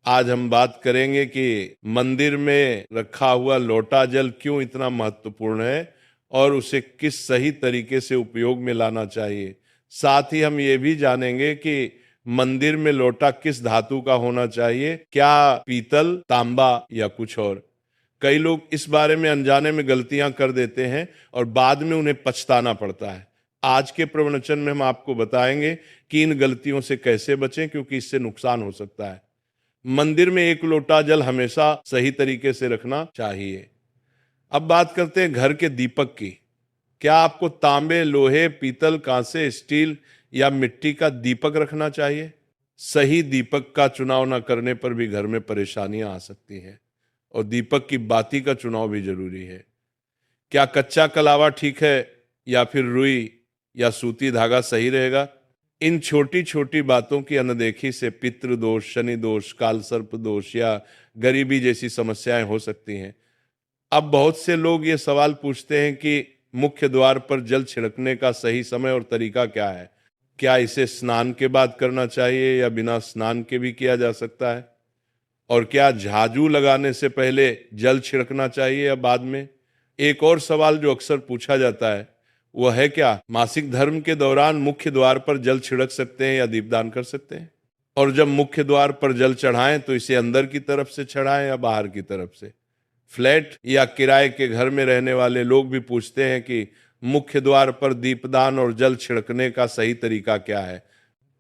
आज हम बात करेंगे कि मंदिर में रखा हुआ लोटा जल क्यों इतना महत्वपूर्ण है और उसे किस सही तरीके से उपयोग में लाना चाहिए। साथ ही हम ये भी जानेंगे कि मंदिर में लोटा किस धातु का होना चाहिए, क्या पीतल, तांबा या कुछ और। कई लोग इस बारे में अनजाने में गलतियां कर देते हैं और बाद में उन्हें पछताना पड़ता है। आज के प्रवचन में हम आपको बताएंगे कि इन गलतियों से कैसे बचें, क्योंकि इससे नुकसान हो सकता है। मंदिर में एक लोटा जल हमेशा सही तरीके से रखना चाहिए। अब बात करते हैं घर के दीपक की। क्या आपको तांबे, लोहे, पीतल, कांसे, स्टील या मिट्टी का दीपक रखना चाहिए? सही दीपक का चुनाव न करने पर भी घर में परेशानियां आ सकती हैं और दीपक की बाती का चुनाव भी जरूरी है। क्या कच्चा कलावा ठीक है या फिर रुई या सूती धागा सही रहेगा? इन छोटी छोटी बातों की अनदेखी से पितृदोष, शनि दोष, काल सर्प दोष या गरीबी जैसी समस्याएं हो सकती हैं। अब बहुत से लोग ये सवाल पूछते हैं कि मुख्य द्वार पर जल छिड़कने का सही समय और तरीका क्या है? क्या इसे स्नान के बाद करना चाहिए या बिना स्नान के भी किया जा सकता है? और क्या झाजू लगाने से पहले जल छिड़कना चाहिए या बाद में? एक और सवाल जो अक्सर पूछा जाता है वह है, क्या मासिक धर्म के दौरान मुख्य द्वार पर जल छिड़क सकते हैं या दीपदान कर सकते हैं? और जब मुख्य द्वार पर जल चढ़ाएं तो इसे अंदर की तरफ से चढ़ाएं या बाहर की तरफ से? फ्लैट या किराए के घर में रहने वाले लोग भी पूछते हैं कि मुख्य द्वार पर दीपदान और जल छिड़कने का सही तरीका क्या है।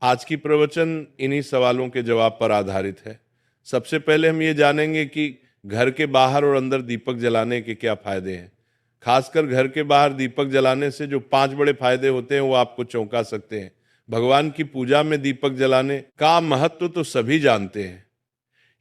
आज की प्रवचन इन्हीं सवालों के जवाब पर आधारित है। सबसे पहले हम ये जानेंगे कि घर के बाहर और अंदर दीपक जलाने के क्या फायदे हैं। खासकर घर के बाहर दीपक जलाने से जो 5 बड़े फायदे होते हैं वो आपको चौंका सकते हैं। भगवान की पूजा में दीपक जलाने का महत्व तो सभी जानते हैं।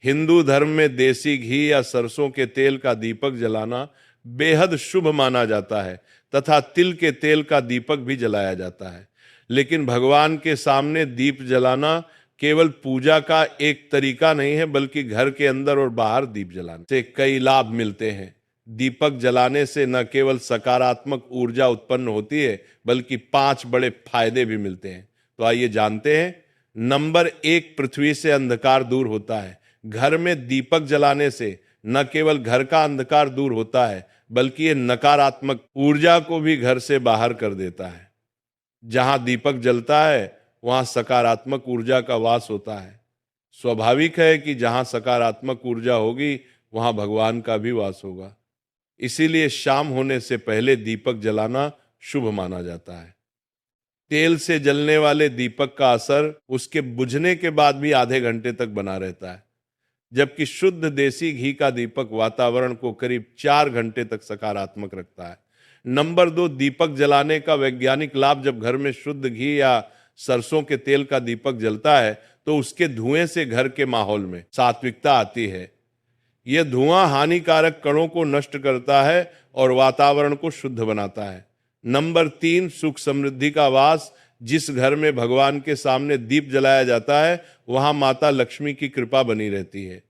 हिंदू धर्म में देसी घी या सरसों के तेल का दीपक जलाना बेहद शुभ माना जाता है तथा तिल के तेल का दीपक भी जलाया जाता है। लेकिन भगवान के सामने दीप जलाना केवल पूजा का एक तरीका नहीं है, बल्कि घर के अंदर और बाहर दीप जलाने से कई लाभ मिलते हैं। दीपक जलाने से न केवल सकारात्मक ऊर्जा उत्पन्न होती है, बल्कि 5 बड़े फायदे भी मिलते हैं। तो आइए जानते हैं। नंबर 1, पृथ्वी से अंधकार दूर होता है। घर में दीपक जलाने से न केवल घर का अंधकार दूर होता है, बल्कि ये नकारात्मक ऊर्जा को भी घर से बाहर कर देता है। जहां दीपक जलता है वहां सकारात्मक ऊर्जा का वास होता है। स्वाभाविक है कि जहां सकारात्मक ऊर्जा होगी वहां भगवान का भी वास होगा। इसीलिए शाम होने से पहले दीपक जलाना शुभ माना जाता है। तेल से जलने वाले दीपक का असर उसके बुझने के बाद भी आधे घंटे तक बना रहता है, जबकि शुद्ध देसी घी का दीपक वातावरण को करीब 4 घंटे तक सकारात्मक रखता है। नंबर 2, दीपक जलाने का वैज्ञानिक लाभ। जब घर में शुद्ध घी या सरसों के तेल का दीपक जलता है तो उसके धुएं से घर के माहौल में सात्विकता आती है। यह धुआं हानिकारक कणों को नष्ट करता है और वातावरण को शुद्ध बनाता है। नंबर 3, सुख समृद्धि का वास। जिस घर में भगवान के सामने दीप जलाया जाता है वहां माता लक्ष्मी की कृपा बनी रहती है।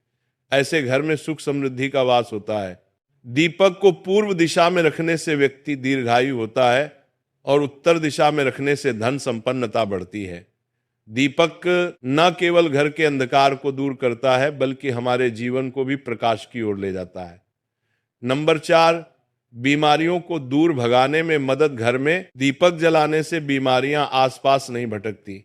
ऐसे घर में सुख समृद्धि का वास होता है। दीपक को पूर्व दिशा में रखने से व्यक्ति दीर्घायु होता है और उत्तर दिशा में रखने से धन संपन्नता बढ़ती है। दीपक न केवल घर के अंधकार को दूर करता है, बल्कि हमारे जीवन को भी प्रकाश की ओर ले जाता है। नंबर 4, बीमारियों को दूर भगाने में मदद। घर में दीपक जलाने से बीमारियां आसपास नहीं भटकती।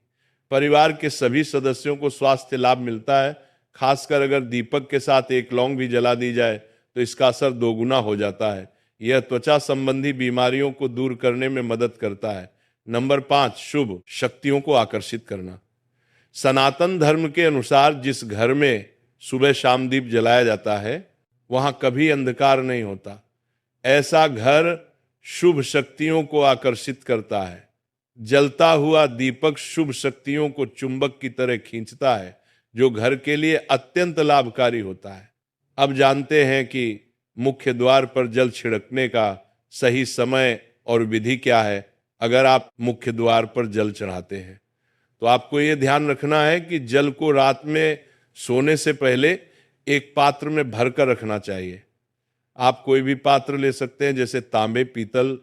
परिवार के सभी सदस्यों को स्वास्थ्य लाभ मिलता है। खासकर अगर दीपक के साथ एक लौंग भी जला दी जाए तो इसका असर दोगुना हो जाता है। यह त्वचा संबंधी बीमारियों को दूर करने में मदद करता है। नंबर 5, शुभ शक्तियों को आकर्षित करना। सनातन धर्म के अनुसार जिस घर में सुबह शाम दीप जलाया जाता है वहां कभी अंधकार नहीं होता। ऐसा घर शुभ शक्तियों को आकर्षित करता है। जलता हुआ दीपक शुभ शक्तियों को चुंबक की तरह खींचता है, जो घर के लिए अत्यंत लाभकारी होता है। अब जानते हैं कि मुख्य द्वार पर जल छिड़कने का सही समय और विधि क्या है। अगर आप मुख्य द्वार पर जल चढ़ाते हैं तो आपको यह ध्यान रखना है कि जल को रात में सोने से पहले एक पात्र में भरकर रखना चाहिए। आप कोई भी पात्र ले सकते हैं, जैसे तांबे, पीतल,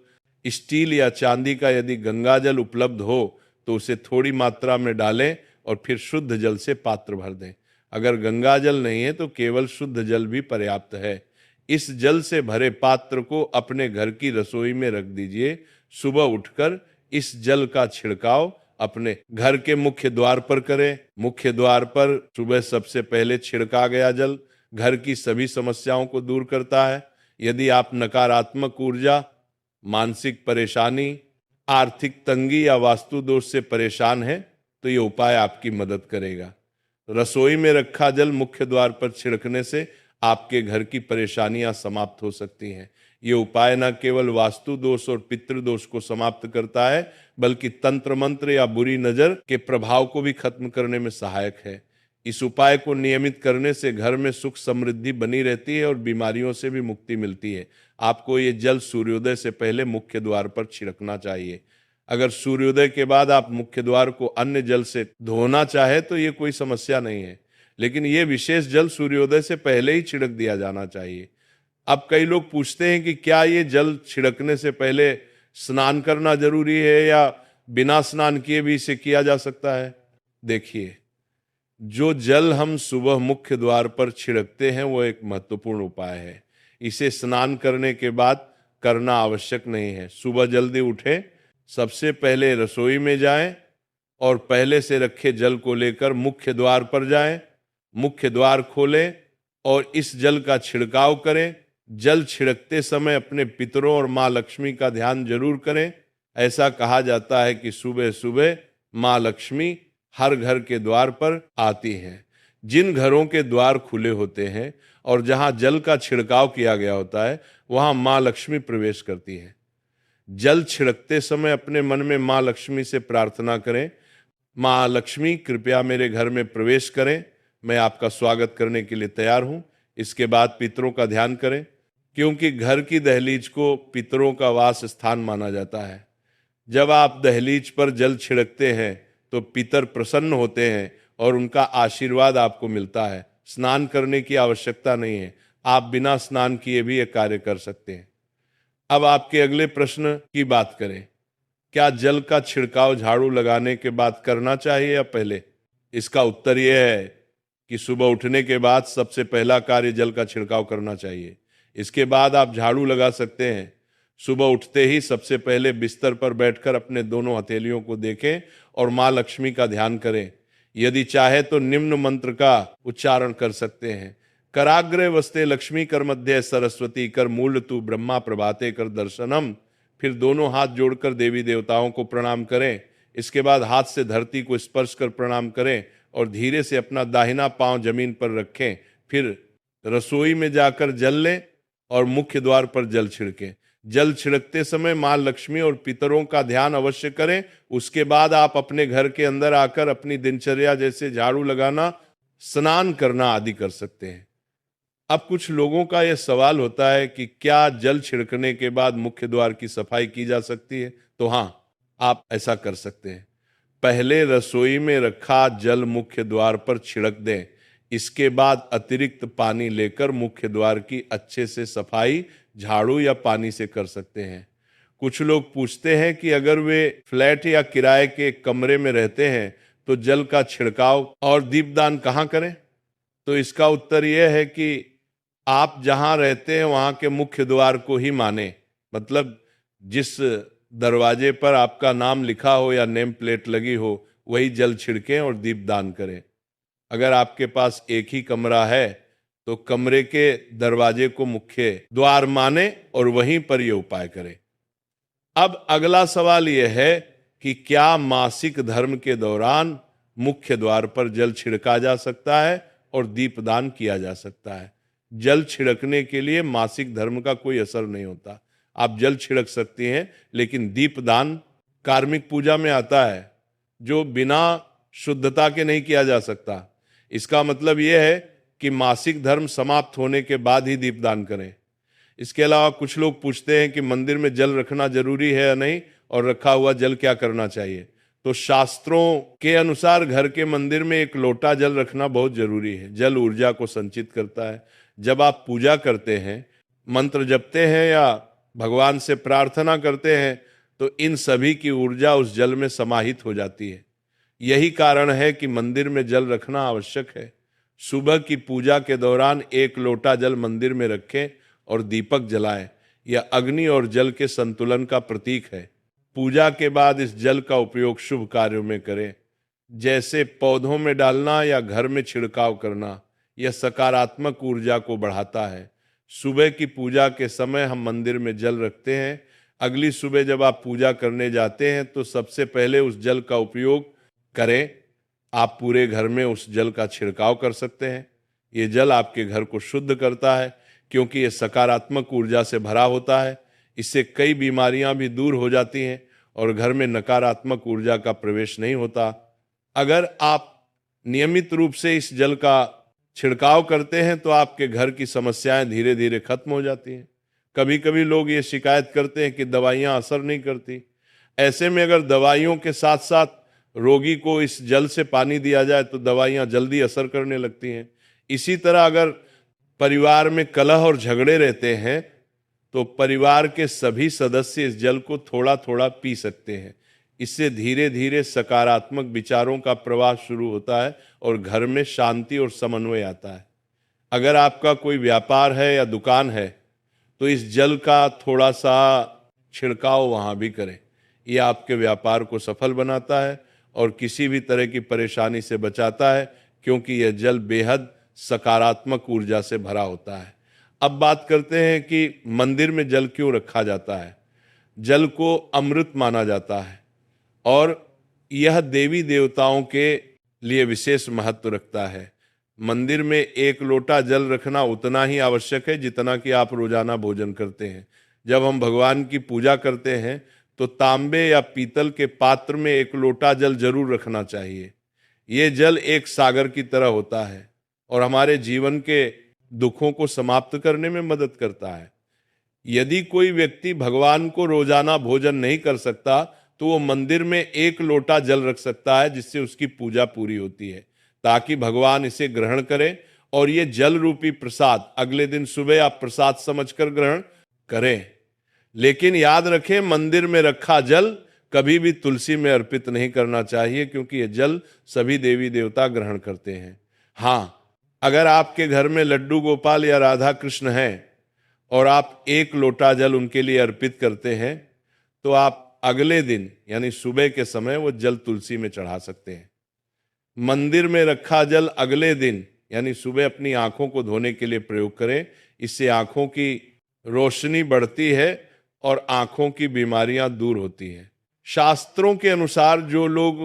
स्टील या चांदी का। यदि गंगा जल उपलब्ध हो तो उसे थोड़ी मात्रा में डालें और फिर शुद्ध जल से पात्र भर दें। अगर गंगा जल नहीं है तो केवल शुद्ध जल भी पर्याप्त है। इस जल से भरे पात्र को अपने घर की रसोई में रख दीजिए। सुबह उठकर इस जल का छिड़काव अपने घर के मुख्य द्वार पर करें। मुख्य द्वार पर सुबह सबसे पहले छिड़का गया जल घर की सभी समस्याओं को दूर करता है। यदि आप नकारात्मक ऊर्जा, मानसिक परेशानी, आर्थिक तंगी या वास्तु दोष से परेशान हैं, तो ये उपाय आपकी मदद करेगा। रसोई में रखा जल मुख्य द्वार पर छिड़कने से आपके घर की परेशानियां समाप्त हो सकती हैं। ये उपाय न केवल वास्तु दोष और पितृदोष को समाप्त करता है, बल्कि तंत्र मंत्र या बुरी नजर के प्रभाव को भी खत्म करने में सहायक है। इस उपाय को नियमित करने से घर में सुख समृद्धि बनी रहती है और बीमारियों से भी मुक्ति मिलती है। आपको ये जल सूर्योदय से पहले मुख्य द्वार पर छिड़कना चाहिए। अगर सूर्योदय के बाद आप मुख्य द्वार को अन्य जल से धोना चाहे तो ये कोई समस्या नहीं है, लेकिन ये विशेष जल सूर्योदय से पहले ही छिड़क दिया जाना चाहिए। अब कई लोग पूछते हैं कि क्या ये जल छिड़कने से पहले स्नान करना जरूरी है या बिना स्नान किए भी इसे किया जा सकता है? देखिए, जो जल हम सुबह मुख्य द्वार पर छिड़कते हैं वो एक महत्वपूर्ण उपाय है। इसे स्नान करने के बाद करना आवश्यक नहीं है। सुबह जल्दी उठें, सबसे पहले रसोई में जाएं और पहले से रखे जल को लेकर मुख्य द्वार पर जाएं। मुख्य द्वार खोलें और इस जल का छिड़काव करें। जल छिड़कते समय अपने पितरों और माँ लक्ष्मी का ध्यान जरूर करें। ऐसा कहा जाता है कि सुबह सुबह माँ लक्ष्मी हर घर के द्वार पर आती हैं। जिन घरों के द्वार खुले होते हैं और जहां जल का छिड़काव किया गया होता है, वहां माँ लक्ष्मी प्रवेश करती है। जल छिड़कते समय अपने मन में माँ लक्ष्मी से प्रार्थना करें, माँ लक्ष्मी कृपया मेरे घर में प्रवेश करें, मैं आपका स्वागत करने के लिए तैयार हूं। इसके बाद पितरों का ध्यान करें, क्योंकि घर की दहलीज को पितरों का वास स्थान माना जाता है। जब आप दहलीज पर जल छिड़कते हैं तो पितर प्रसन्न होते हैं और उनका आशीर्वाद आपको मिलता है। स्नान करने की आवश्यकता नहीं है, आप बिना स्नान किए भी यह कार्य कर सकते हैं। अब आपके अगले प्रश्न की बात करें, क्या जल का छिड़काव झाड़ू लगाने के बाद करना चाहिए या पहले? इसका उत्तर यह है कि सुबह उठने के बाद सबसे पहला कार्य जल का छिड़काव करना चाहिए। इसके बाद आप झाड़ू लगा सकते हैं। सुबह उठते ही सबसे पहले बिस्तर पर बैठकर अपने दोनों हथेलियों को देखें और माँ लक्ष्मी का ध्यान करें। यदि चाहे तो निम्न मंत्र का उच्चारण कर सकते हैं। कराग्रे वस्ते लक्ष्मी कर मध्य सरस्वती कर मूल तू ब्रह्मा प्रभाते कर दर्शनम। फिर दोनों हाथ जोड़कर देवी देवताओं को प्रणाम करें। इसके बाद हाथ से धरती को स्पर्श कर प्रणाम करें और धीरे से अपना दाहिना पांव जमीन पर रखें। फिर रसोई में जाकर जल लें और मुख्य द्वार पर जल छिड़कें। जल छिड़कते समय मां लक्ष्मी और पितरों का ध्यान अवश्य करें। उसके बाद आप अपने घर के अंदर आकर अपनी दिनचर्या जैसे झाड़ू लगाना, स्नान करना आदि कर सकते हैं। अब कुछ लोगों का यह सवाल होता है कि क्या जल छिड़कने के बाद मुख्य द्वार की सफाई की जा सकती है? तो हाँ, आप ऐसा कर सकते हैं। पहले रसोई में रखा जल मुख्य द्वार पर छिड़क दें। इसके बाद अतिरिक्त पानी लेकर मुख्य द्वार की अच्छे से सफाई झाड़ू या पानी से कर सकते हैं। कुछ लोग पूछते हैं कि अगर वे फ्लैट या किराए के कमरे में रहते हैं तो जल का छिड़काव और दीपदान कहाँ करें? तो इसका उत्तर यह है कि आप जहां रहते हैं वहां के मुख्य द्वार को ही माने। मतलब जिस दरवाजे पर आपका नाम लिखा हो या नेम प्लेट लगी हो, वही जल छिड़कें और दीपदान करें। अगर आपके पास एक ही कमरा है तो कमरे के दरवाजे को मुख्य द्वार माने और वहीं पर यह उपाय करें। अब अगला सवाल यह है कि क्या मासिक धर्म के दौरान मुख्य द्वार पर जल छिड़का जा सकता है और दीपदान किया जा सकता है? जल छिड़कने के लिए मासिक धर्म का कोई असर नहीं होता। आप जल छिड़क सकती हैं, लेकिन दीपदान कार्मिक पूजा में आता है, जो बिना शुद्धता के नहीं किया जा सकता। इसका मतलब यह है कि मासिक धर्म समाप्त होने के बाद ही दीपदान करें। इसके अलावा कुछ लोग पूछते हैं कि मंदिर में जल रखना जरूरी है या नहीं, और रखा हुआ जल क्या करना चाहिए? तो शास्त्रों के अनुसार घर के मंदिर में एक लोटा जल रखना बहुत जरूरी है। जल ऊर्जा को संचित करता है। जब आप पूजा करते हैं, मंत्र जपते हैं या भगवान से प्रार्थना करते हैं, तो इन सभी की ऊर्जा उस जल में समाहित हो जाती है। यही कारण है कि मंदिर में जल रखना आवश्यक है। सुबह की पूजा के दौरान 1 लोटा जल मंदिर में रखें और दीपक जलाएं। यह अग्नि और जल के संतुलन का प्रतीक है। पूजा के बाद इस जल का उपयोग शुभ कार्यों में करें, जैसे पौधों में डालना या घर में छिड़काव करना। यह सकारात्मक ऊर्जा को बढ़ाता है। सुबह की पूजा के समय हम मंदिर में जल रखते हैं। अगली सुबह जब आप पूजा करने जाते हैं तो सबसे पहले उस जल का उपयोग करें। आप पूरे घर में उस जल का छिड़काव कर सकते हैं। ये जल आपके घर को शुद्ध करता है, क्योंकि ये सकारात्मक ऊर्जा से भरा होता है। इससे कई बीमारियां भी दूर हो जाती हैं और घर में नकारात्मक ऊर्जा का प्रवेश नहीं होता। अगर आप नियमित रूप से इस जल का छिड़काव करते हैं तो आपके घर की समस्याएं धीरे धीरे खत्म हो जाती हैं। कभी कभी लोग ये शिकायत करते हैं कि दवाइयां असर नहीं करती। ऐसे में अगर दवाइयों के साथ साथ रोगी को इस जल से पानी दिया जाए तो दवाइयां जल्दी असर करने लगती हैं। इसी तरह अगर परिवार में कलह और झगड़े रहते हैं तो परिवार के सभी सदस्य इस जल को थोड़ा थोड़ा पी सकते हैं। इससे धीरे धीरे सकारात्मक विचारों का प्रवाह शुरू होता है और घर में शांति और समन्वय आता है। अगर आपका कोई व्यापार है या दुकान है तो इस जल का थोड़ा सा छिड़काव वहां भी करें। यह आपके व्यापार को सफल बनाता है और किसी भी तरह की परेशानी से बचाता है, क्योंकि यह जल बेहद सकारात्मक ऊर्जा से भरा होता है। अब बात करते हैं कि मंदिर में जल क्यों रखा जाता है। जल को अमृत माना जाता है और यह देवी देवताओं के लिए विशेष महत्व रखता है। मंदिर में 1 लोटा जल रखना उतना ही आवश्यक है जितना कि आप रोजाना भोजन करते हैं। जब हम भगवान की पूजा करते हैं तो तांबे या पीतल के पात्र में 1 लोटा जल जरूर रखना चाहिए। ये जल एक सागर की तरह होता है और हमारे जीवन के दुखों को समाप्त करने में मदद करता है। यदि कोई व्यक्ति भगवान को रोजाना भोजन नहीं कर सकता तो वो मंदिर में 1 लोटा जल रख सकता है, जिससे उसकी पूजा पूरी होती है, ताकि भगवान इसे ग्रहण करें। और ये जल रूपी प्रसाद अगले दिन सुबह आप प्रसाद समझकर ग्रहण करें। लेकिन याद रखें, मंदिर में रखा जल कभी भी तुलसी में अर्पित नहीं करना चाहिए, क्योंकि यह जल सभी देवी देवता ग्रहण करते हैं। हाँ, अगर आपके घर में लड्डू गोपाल या राधा कृष्ण हैं और आप 1 लोटा जल उनके लिए अर्पित करते हैं तो आप अगले दिन यानी सुबह के समय वो जल तुलसी में चढ़ा सकते हैं। मंदिर में रखा जल अगले दिन यानी सुबह अपनी आंखों को धोने के लिए प्रयोग करें। इससे आंखों की रोशनी बढ़ती है और आंखों की बीमारियां दूर होती हैं। शास्त्रों के अनुसार जो लोग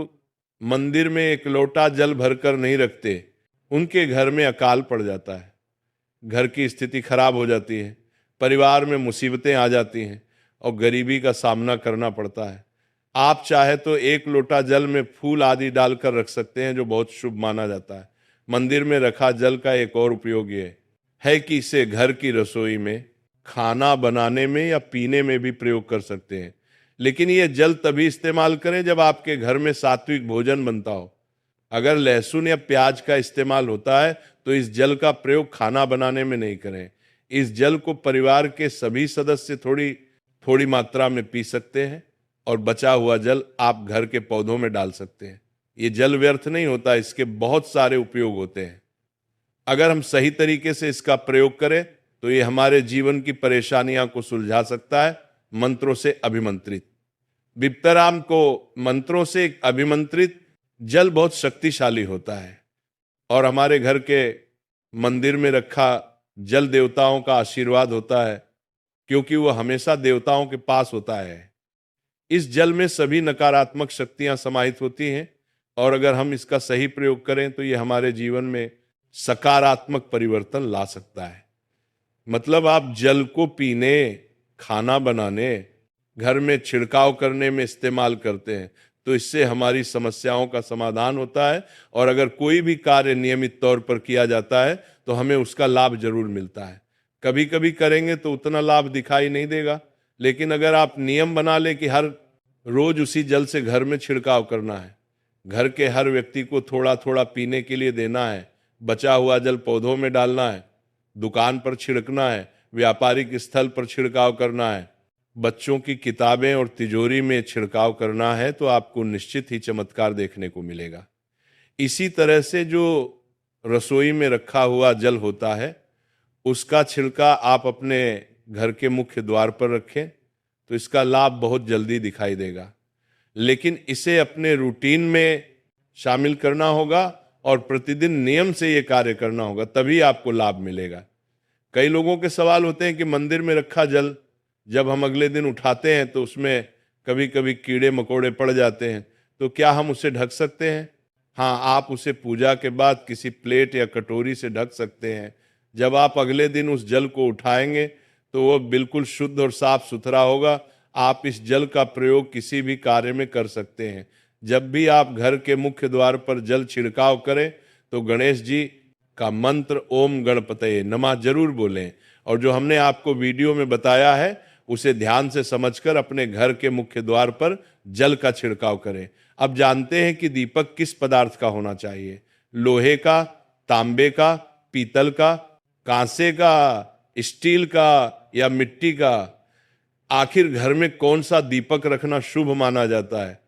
मंदिर में 1 लोटा जल भरकर नहीं रखते उनके घर में अकाल पड़ जाता है, घर की स्थिति खराब हो जाती है, परिवार में मुसीबतें आ जाती हैं और गरीबी का सामना करना पड़ता है। आप चाहे तो 1 लोटा जल में फूल आदि डालकर रख सकते हैं, जो बहुत शुभ माना जाता है। मंदिर में रखा जल का एक और उपयोग ये है कि इसे घर की रसोई में, खाना बनाने में या पीने में भी प्रयोग कर सकते हैं। लेकिन ये जल तभी इस्तेमाल करें जब आपके घर में सात्विक भोजन बनता हो। अगर लहसुन या प्याज का इस्तेमाल होता है तो इस जल का प्रयोग खाना बनाने में नहीं करें। इस जल को परिवार के सभी सदस्य थोड़ी थोड़ी मात्रा में पी सकते हैं और बचा हुआ जल आप घर के पौधों में डाल सकते हैं। ये जल व्यर्थ नहीं होता, इसके बहुत सारे उपयोग होते हैं। अगर हम सही तरीके से इसका प्रयोग करें तो ये हमारे जीवन की परेशानियां को सुलझा सकता है। मंत्रों से अभिमंत्रित, विप्तराम को मंत्रों से अभिमंत्रित जल बहुत शक्तिशाली होता है और हमारे घर के मंदिर में रखा जल देवताओं का आशीर्वाद होता है, क्योंकि वह हमेशा देवताओं के पास होता है। इस जल में सभी नकारात्मक शक्तियां समाहित होती हैं और अगर हम इसका सही प्रयोग करें तो ये हमारे जीवन में सकारात्मक परिवर्तन ला सकता है। मतलब आप जल को पीने, खाना बनाने, घर में छिड़काव करने में इस्तेमाल करते हैं तो इससे हमारी समस्याओं का समाधान होता है। और अगर कोई भी कार्य नियमित तौर पर किया जाता है तो हमें उसका लाभ जरूर मिलता है। कभी कभी करेंगे तो उतना लाभ दिखाई नहीं देगा, लेकिन अगर आप नियम बना ले कि हर रोज उसी जल से घर में छिड़काव करना है, घर के हर व्यक्ति को थोड़ा थोड़ा पीने के लिए देना है, बचा हुआ जल पौधों में डालना है, दुकान पर छिड़कना है, व्यापारिक स्थल पर छिड़काव करना है, बच्चों की किताबें और तिजोरी में छिड़काव करना है, तो आपको निश्चित ही चमत्कार देखने को मिलेगा। इसी तरह से जो रसोई में रखा हुआ जल होता है, उसका छिड़का आप अपने घर के मुख्य द्वार पर रखें तो इसका लाभ बहुत जल्दी दिखाई देगा। लेकिन इसे अपने रूटीन में शामिल करना होगा और प्रतिदिन नियम से ये कार्य करना होगा, तभी आपको लाभ मिलेगा। कई लोगों के सवाल होते हैं कि मंदिर में रखा जल जब हम अगले दिन उठाते हैं तो उसमें कभी कभी कीड़े मकोड़े पड़ जाते हैं, तो क्या हम उसे ढक सकते हैं? हाँ, आप उसे पूजा के बाद किसी प्लेट या कटोरी से ढक सकते हैं। जब आप अगले दिन उस जल को उठाएंगे तो वो बिल्कुल शुद्ध और साफ सुथरा होगा। आप इस जल का प्रयोग किसी भी कार्य में कर सकते हैं। जब भी आप घर के मुख्य द्वार पर जल छिड़काव करें तो गणेश जी का मंत्र ओम गणपतये नमः जरूर बोलें, और जो हमने आपको वीडियो में बताया है उसे ध्यान से समझकर अपने घर के मुख्य द्वार पर जल का छिड़काव करें। अब जानते हैं कि दीपक किस पदार्थ का होना चाहिए, लोहे का, तांबे का, पीतल का, कांसे का, स्टील का या मिट्टी का। आखिर घर में कौन सा दीपक रखना शुभ माना जाता है?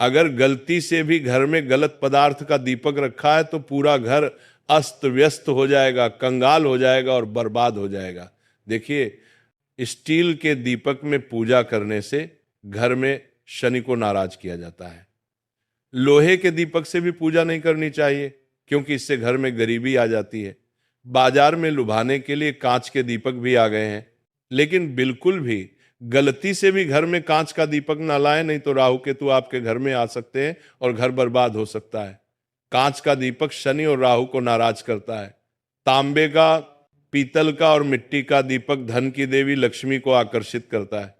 अगर गलती से भी घर में गलत पदार्थ का दीपक रखा है तो पूरा घर अस्त व्यस्त हो जाएगा, कंगाल हो जाएगा और बर्बाद हो जाएगा। देखिए, स्टील के दीपक में पूजा करने से घर में शनि को नाराज किया जाता है। लोहे के दीपक से भी पूजा नहीं करनी चाहिए क्योंकि इससे घर में गरीबी आ जाती है। बाजार में लुभाने के लिए कांच के दीपक भी आ गए हैं, लेकिन बिल्कुल भी गलती से भी घर में कांच का दीपक ना लाएं, नहीं तो राहु केतु आपके घर में आ सकते हैं और घर बर्बाद हो सकता है। कांच का दीपक शनि और राहु को नाराज करता है। तांबे का, पीतल का और मिट्टी का दीपक धन की देवी लक्ष्मी को आकर्षित करता है।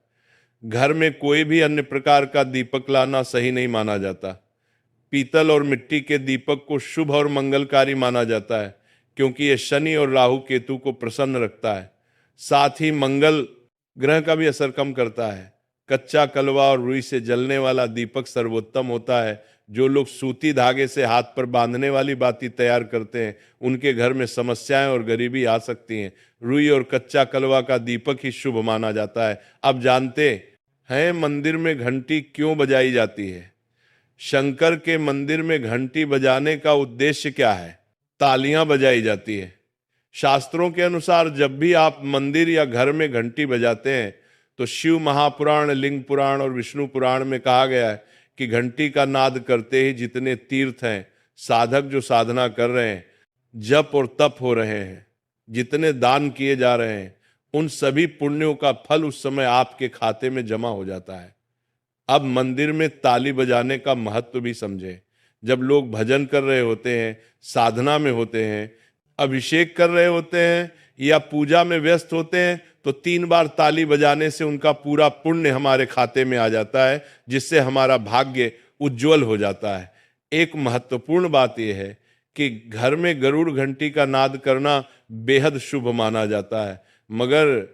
घर में कोई भी अन्य प्रकार का दीपक लाना सही नहीं माना जाता। पीतल और मिट्टी के दीपक को शुभ और मंगलकारी माना जाता है क्योंकि यह शनि और राहु केतु को प्रसन्न रखता है। साथ ही मंगल ग्रह का भी असर कम करता है। कच्चा कलवा और रुई से जलने वाला दीपक सर्वोत्तम होता है। जो लोग सूती धागे से हाथ पर बांधने वाली बाती तैयार करते हैं उनके घर में समस्याएं और गरीबी आ सकती हैं। रुई और कच्चा कलवा का दीपक ही शुभ माना जाता है। अब जानते हैं मंदिर में घंटी क्यों बजाई जाती है? शंकर के मंदिर में घंटी बजाने का उद्देश्य क्या है? तालियां बजाई जाती है। शास्त्रों के अनुसार जब भी आप मंदिर या घर में घंटी बजाते हैं तो शिव महापुराण, लिंग पुराण और विष्णु पुराण में कहा गया है कि घंटी का नाद करते ही जितने तीर्थ हैं, साधक जो साधना कर रहे हैं, जप और तप हो रहे हैं, जितने दान किए जा रहे हैं, उन सभी पुण्यों का फल उस समय आपके खाते में जमा हो जाता है। अब मंदिर में ताली बजाने का महत्व भी समझें। जब लोग भजन कर रहे होते हैं, साधना में होते हैं, अभिषेक कर रहे होते हैं या पूजा में व्यस्त होते हैं तो 3 बार ताली बजाने से उनका पूरा पुण्य हमारे खाते में आ जाता है, जिससे हमारा भाग्य उज्जवल हो जाता है। एक महत्वपूर्ण बात यह है कि घर में गरुड़ घंटी का नाद करना बेहद शुभ माना जाता है, मगर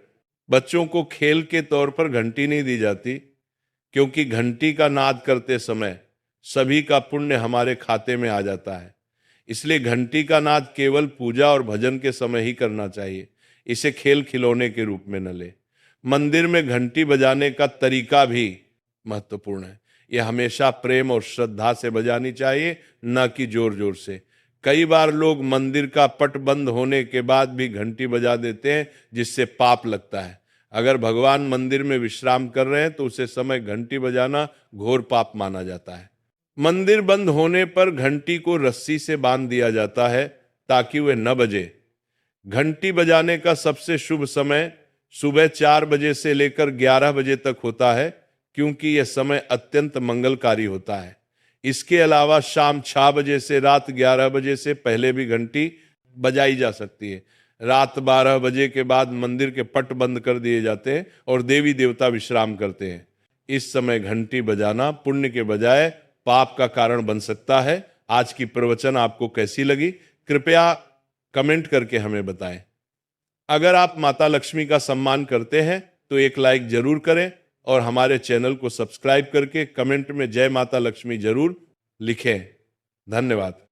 बच्चों को खेल के तौर पर घंटी नहीं दी जाती क्योंकि घंटी का नाद करते समय सभी का पुण्य हमारे खाते में आ जाता है। इसलिए घंटी का नाद केवल पूजा और भजन के समय ही करना चाहिए, इसे खेल खिलौने के रूप में न ले। मंदिर में घंटी बजाने का तरीका भी महत्वपूर्ण है। यह हमेशा प्रेम और श्रद्धा से बजानी चाहिए, न कि जोर जोर से। कई बार लोग मंदिर का पट बंद होने के बाद भी घंटी बजा देते हैं, जिससे पाप लगता है। अगर भगवान मंदिर में विश्राम कर रहे हैं तो उसे समय घंटी बजाना घोर पाप माना जाता है। मंदिर बंद होने पर घंटी को रस्सी से बांध दिया जाता है ताकि वह न बजे। घंटी बजाने का सबसे शुभ समय सुबह 4 बजे से लेकर 11 बजे तक होता है क्योंकि यह समय अत्यंत मंगलकारी होता है। इसके अलावा शाम 6 बजे से रात 11 बजे से पहले भी घंटी बजाई जा सकती है। रात 12 बजे के बाद मंदिर के पट बंद कर दिए जाते हैं और देवी देवता विश्राम करते हैं। इस समय घंटी बजाना पुण्य के बजाय पाप का कारण बन सकता है। आज की प्रवचन आपको कैसी लगी कृपया कमेंट करके हमें बताएं। अगर आप माता लक्ष्मी का सम्मान करते हैं तो एक लाइक जरूर करें और हमारे चैनल को सब्सक्राइब करके कमेंट में जय माता लक्ष्मी जरूर लिखें। धन्यवाद।